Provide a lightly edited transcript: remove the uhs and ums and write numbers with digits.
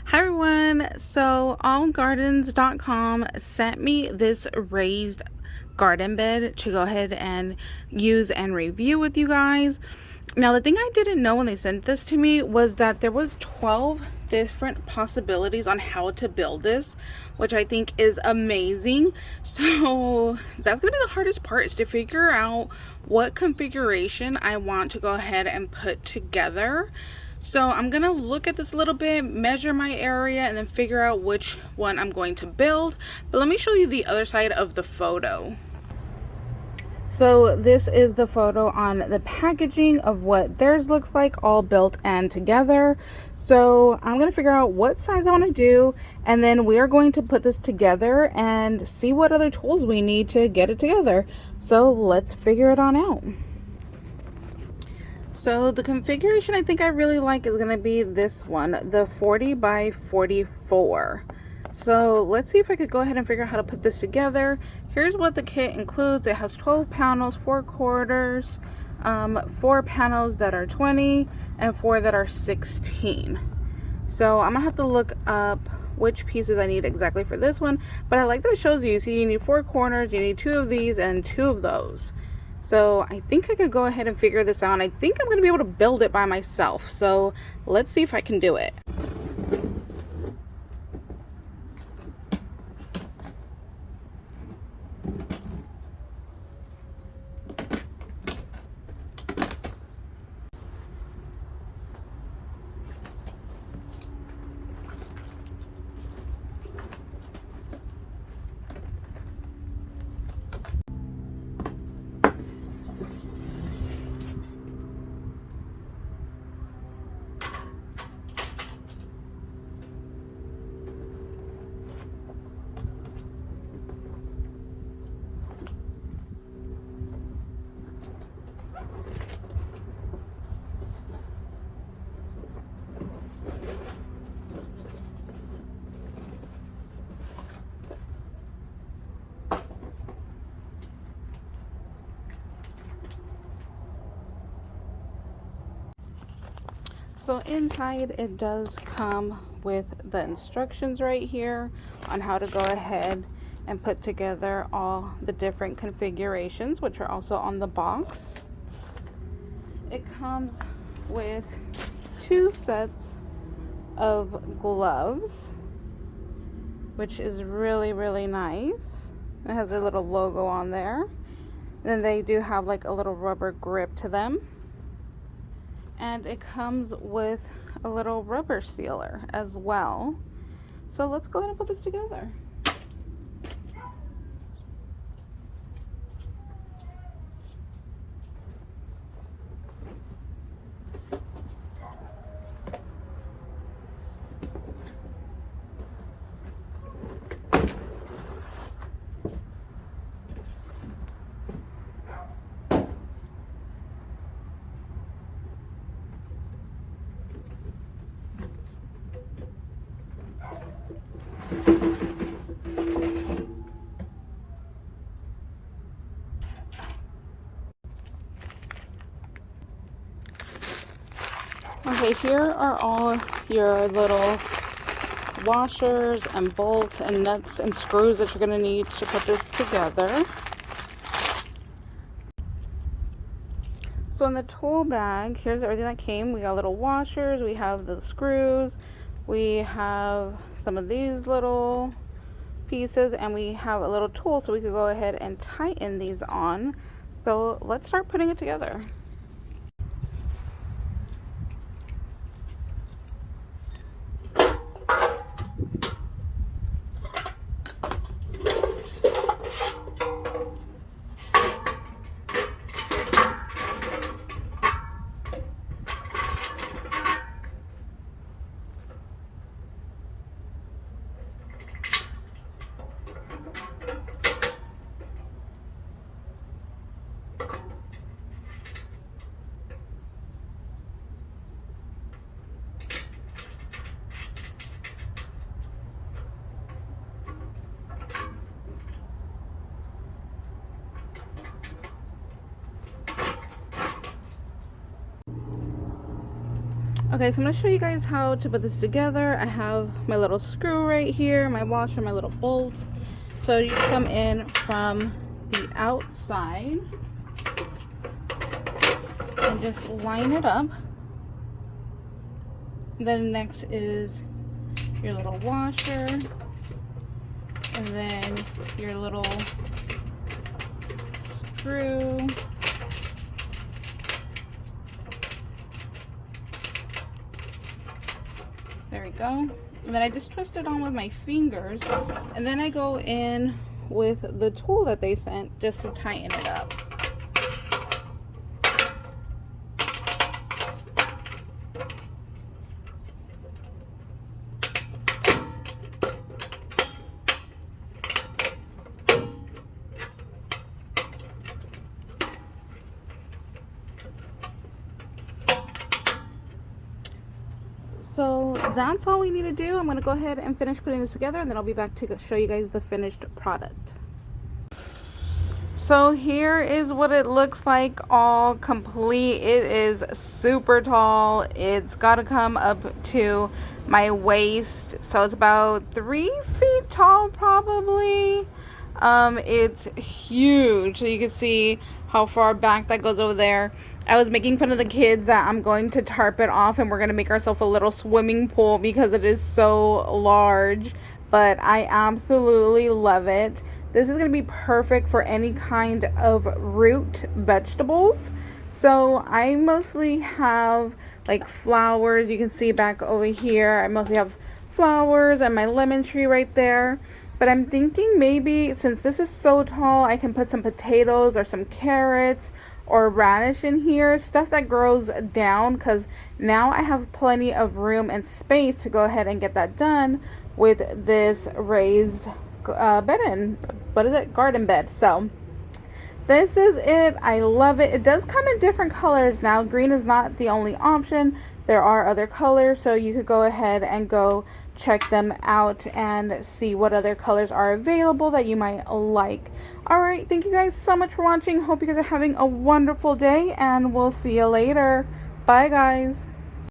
Hi everyone. So allgardens.com sent me this raised garden bed to go ahead and use and review with you guys. Now the thing I didn't know when they sent this to me was that there was 12 different possibilities on how to build this, which I think is amazing. So that's gonna be the hardest part, is to figure out what configuration I want to go ahead and put together. So I'm gonna look at this a little bit, measure my area, and then figure out which one I'm going to build. But let me show you the other side of the photo. So this is the photo on the packaging of what theirs looks like, all built and together. So I'm gonna figure out what size I want to do, and then we are going to put this together and see what other tools we need to get it together. So let's figure it on out. So the configuration I think I really like is going to be this one, the 40 by 44. So let's see if I could go ahead and figure out how to put this together. Here's what the kit includes. It has 12 panels, 4 quarters, 4 panels that are 20, and 4 that are 16. So I'm gonna have to look up which pieces I need exactly for this one, but I like that it shows you. See, you need 4 corners, you need 2 of these and 2 of those. So I think I could go ahead and figure this out. I think I'm going to be able to build it by myself. So let's see if I can do it. So inside it does come with the instructions right here on how to go ahead and put together all the different configurations, which are also on the box. It comes with 2 sets of gloves, which is really nice. It has their little logo on there. And then they do have like a little rubber grip to them. And it comes with a little rubber sealer as well. So let's go ahead and put this together. Okay, here are all your little washers and bolts and nuts and screws that you're going to need to put this together. So in the tool bag, here's everything that came. We got little washers, we have the screws, we have some of these little pieces, and we have a little tool so we could go ahead and tighten these on. So let's start putting it together. Okay, so I'm going to show you guys how to put this together. I have my little screw right here, my washer, my little bolt. So you come in from the outside and just line it up. Then next is your little washer, and then your little screw. There we go. And then I just twist it on with my fingers, and then I go in with the tool that they sent just to tighten it up. So that's all we need to do. I'm going to go ahead and finish putting this together, and then I'll be back to show you guys the finished product. So here is what it looks like all complete. It is super tall. It's got to come up to my waist. So it's about 3 feet tall probably. It's huge. So you can see how far back that goes over there. I was making fun of the kids that I'm going to tarp it off and we're going to make ourselves a little swimming pool because it is so large. But I absolutely love it. This is going to be perfect for any kind of root vegetables. So I mostly have like flowers. You can see back over here. I mostly have flowers and my lemon tree right there. But I'm thinking maybe since this is so tall, I can put some potatoes or some carrots or radish in here, stuff that grows down, because now I have plenty of room and space to go ahead and get that done with this raised garden bed. So this is it. I love it. It does come in different colors. Now green is not the only option. There are other colors, so you could go ahead and go check them out and see what other colors are available that you might like. All right, thank you guys so much for watching. Hope you guys are having a wonderful day, and we'll see you later. Bye guys.